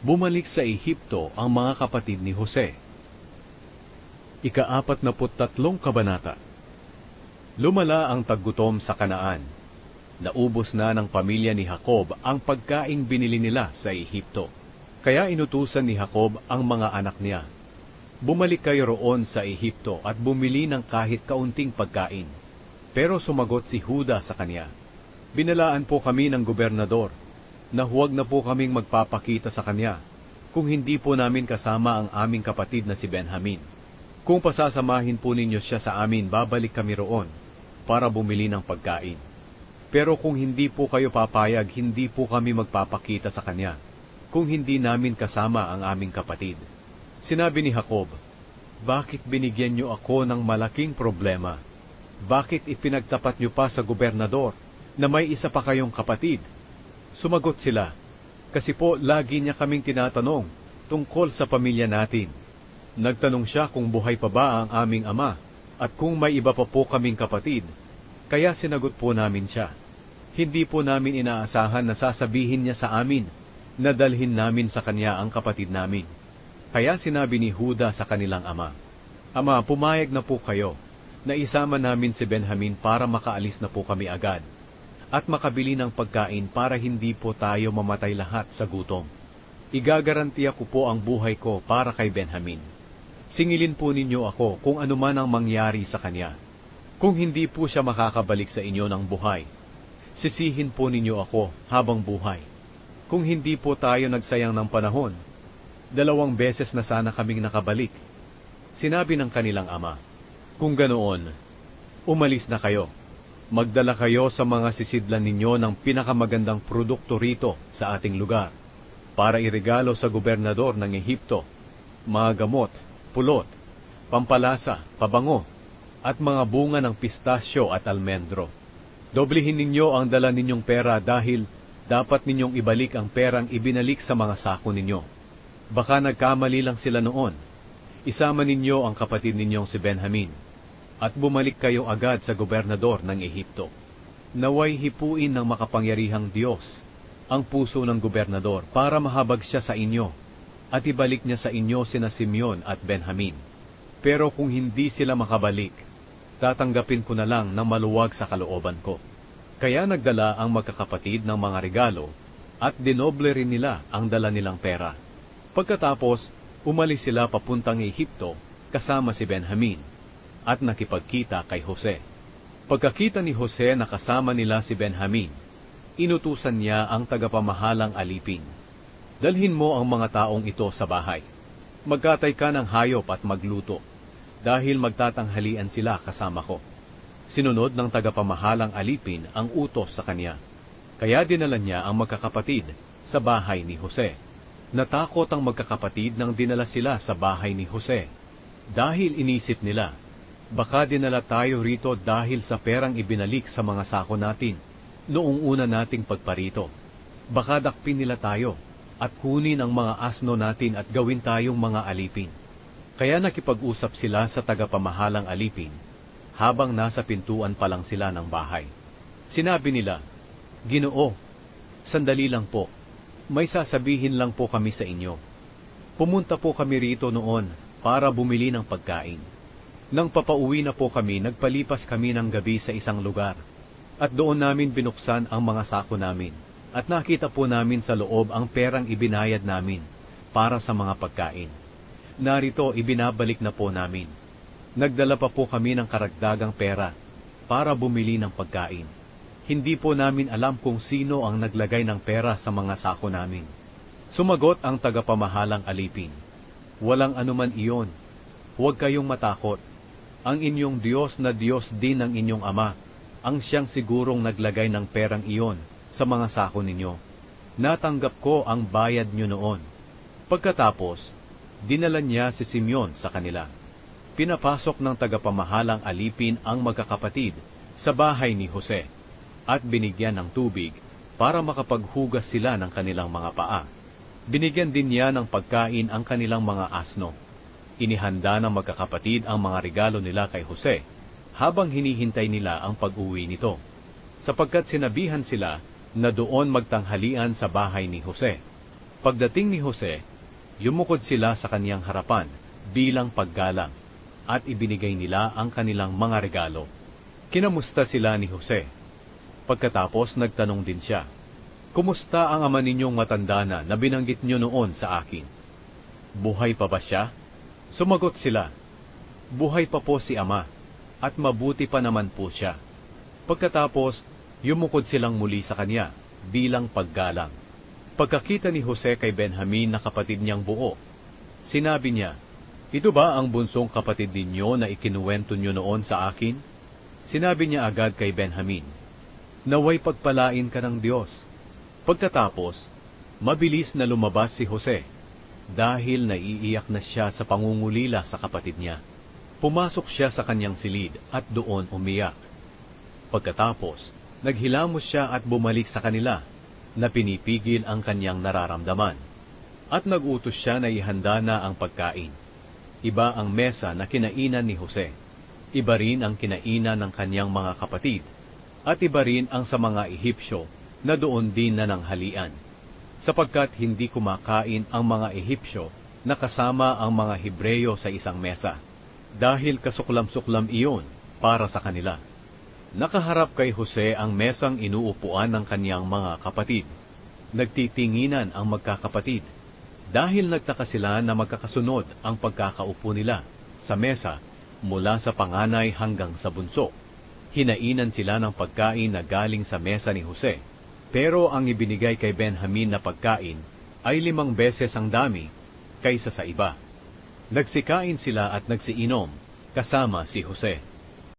Bumalik sa Ehipto ang mga kapatid ni Jose. Ika-43 kabanata. Lumala ang taggutom sa Kanaan. Naubos na ng pamilya ni Jacob ang pagkaing binili nila sa Ehipto. Kaya inutusan ni Jacob ang mga anak niya. Bumalik kayo roon sa Ehipto at bumili ng kahit kaunting pagkain. Pero sumagot si Juda sa kanya, "Binalaan po kami ng gobernador na huwag na po kaming magpapakita sa kanya kung hindi po namin kasama ang aming kapatid na si Benjamin. Kung pasasamahin po ninyo siya sa amin, babalik kami roon para bumili ng pagkain. Pero kung hindi po kayo papayag, hindi po kami magpapakita sa kanya kung hindi namin kasama ang aming kapatid." Sinabi ni Jacob, "Bakit binigyan niyo ako ng malaking problema? Bakit ipinagtapat niyo pa sa gobernador na may isa pa kayong kapatid?" Sumagot sila, "Kasi po lagi niya kaming tinatanong tungkol sa pamilya natin. Nagtanong siya kung buhay pa ba ang aming ama at kung may iba pa po kaming kapatid. Kaya sinagot po namin siya. Hindi po namin inaasahan na sasabihin niya sa amin na dalhin namin sa kanya ang kapatid namin. Kaya sinabi ni Juda sa kanilang ama, 'Ama, pumayag na po kayo na isama namin si Benjamin para makaalis na po kami agad at makabili ng pagkain para hindi po tayo mamatay lahat sa gutom. Igagarantiya ko po ang buhay ko para kay Benjamin. Singilin po ninyo ako kung ano man ang mangyari sa kanya. Kung hindi po siya makakabalik sa inyo ng buhay, sisihin po ninyo ako habang buhay. Kung hindi po tayo nagsayang ng panahon, 2 beses na sana kaming nakabalik.' Sinabi ng kanilang ama, 'Kung ganoon, umalis na kayo. Magdala kayo sa mga sisidlan ninyo ng pinakamagandang produkto rito sa ating lugar para iregalo sa gobernador ng Ehipto, mga gamot, pulot, pampalasa, pabango, at mga bunga ng pistasyo at almendro. Doblehin ninyo ang dala ninyong pera dahil dapat ninyong ibalik ang perang ibinalik sa mga sako ninyo. Baka nagkamali lang sila noon. Isama ninyo ang kapatid ninyong si Benjamin at bumalik kayo agad sa gobernador ng Ehipto. Naway hipuin ng makapangyarihang Diyos ang puso ng gobernador para mahabag siya sa inyo at ibalik niya sa inyo sina Simeon at Benjamin. Pero kung hindi sila makabalik, tatanggapin ko na lang ng maluwag sa kalooban ko.' Kaya nagdala ang magkakapatid ng mga regalo at dinoble rin nila ang dala nilang pera. Pagkatapos, umalis sila papuntang Ehipto kasama si Benjamin at nakipagkita kay Jose. Pagkakita ni Jose na kasama nila si Benjamin, inutusan niya ang tagapamahalang alipin, "Dalhin mo ang mga taong ito sa bahay. Magkatay ka ng hayop at magluto, dahil magtatanghalian sila kasama ko." Sinunod ng tagapamahalang alipin ang utos sa kanya. Kaya dinala niya ang magkakapatid sa bahay ni Jose. Natakot ang magkakapatid nang dinala sila sa bahay ni Jose, dahil inisip nila, "Baka dinala tayo rito dahil sa perang ibinalik sa mga sako natin noong una nating pagparito. Baka dakpin nila tayo at kunin ang mga asno natin at gawin tayong mga alipin." Kaya nakipag-usap sila sa tagapamahalang alipin habang nasa pintuan pa lang sila ng bahay. Sinabi nila, "Ginoo, sandali lang po. May sasabihin lang po kami sa inyo. Pumunta po kami rito noon para bumili ng pagkain. Nang papauwi na po kami, nagpalipas kami ng gabi sa isang lugar, at doon namin binuksan ang mga sako namin, at nakita po namin sa loob ang perang ibinayad namin para sa mga pagkain. Narito, ibinabalik na po namin. Nagdala pa po kami ng karagdagang pera para bumili ng pagkain. Hindi po namin alam kung sino ang naglagay ng pera sa mga sako namin." Sumagot ang tagapamahalang alipin, "Walang anuman iyon. Huwag kayong matakot. Ang inyong Diyos na Diyos din ng inyong ama, ang siyang sigurong naglagay ng perang iyon sa mga sako ninyo. Natanggap ko ang bayad nyo noon." Pagkatapos, dinala niya si Simeon sa kanila. Pinapasok ng tagapamahalang alipin ang magkakapatid sa bahay ni Jose at binigyan ng tubig para makapaghugas sila ng kanilang mga paa. Binigyan din niya ng pagkain ang kanilang mga asno. Inihanda ng magkakapatid ang mga regalo nila kay Jose habang hinihintay nila ang pag-uwi nito, sapagkat sinabihan sila na doon magtanghalian sa bahay ni Jose. Pagdating ni Jose, yumukod sila sa kaniyang harapan bilang paggalang at ibinigay nila ang kanilang mga regalo. Kinamusta sila ni Jose. Pagkatapos nagtanong din siya, "Kumusta ang ama ninyong matanda na binanggit niyo noon sa akin? Buhay pa ba siya?" Sumagot sila, "Buhay pa po si ama, at mabuti pa naman po siya." Pagkatapos, yumukod silang muli sa kanya bilang paggalang. Pagkakita ni Jose kay Benjamin na kapatid niyang buo, sinabi niya, "Ito ba ang bunsong kapatid ninyo na ikinuwento niyo noon sa akin?" Sinabi niya agad kay Benjamin, "Naway pagpalain ka ng Diyos." Pagkatapos, mabilis na lumabas si Jose dahil naiiyak na siya sa pangungulila sa kapatid niya. Pumasok siya sa kanyang silid at doon umiyak. Pagkatapos, naghilamos siya at bumalik sa kanila na pinipigil ang kanyang nararamdaman. At nagutos siya na ihanda na ang pagkain. Iba ang mesa na kinainan ni Jose. Iba rin ang kinainan ng kanyang mga kapatid. At iba rin ang sa mga Ehipsyo na doon din nananghalian. Sapagkat hindi kumakain ang mga Ehipsyo na kasama ang mga Hebreyo sa isang mesa. Dahil kasuklam-suklam iyon para sa kanila. Nakaharap kay Jose ang mesang inuupuan ng kanyang mga kapatid. Nagtitinginan ang magkakapatid dahil nagtaka sila na magkakasunod ang pagkakaupo nila sa mesa mula sa panganay hanggang sa bunso. Hinainan sila ng pagkain na galing sa mesa ni Jose, pero ang ibinigay kay Benjamin na pagkain ay 5 beses ang dami kaysa sa iba. Nagsikain sila at nagsiinom kasama si Jose.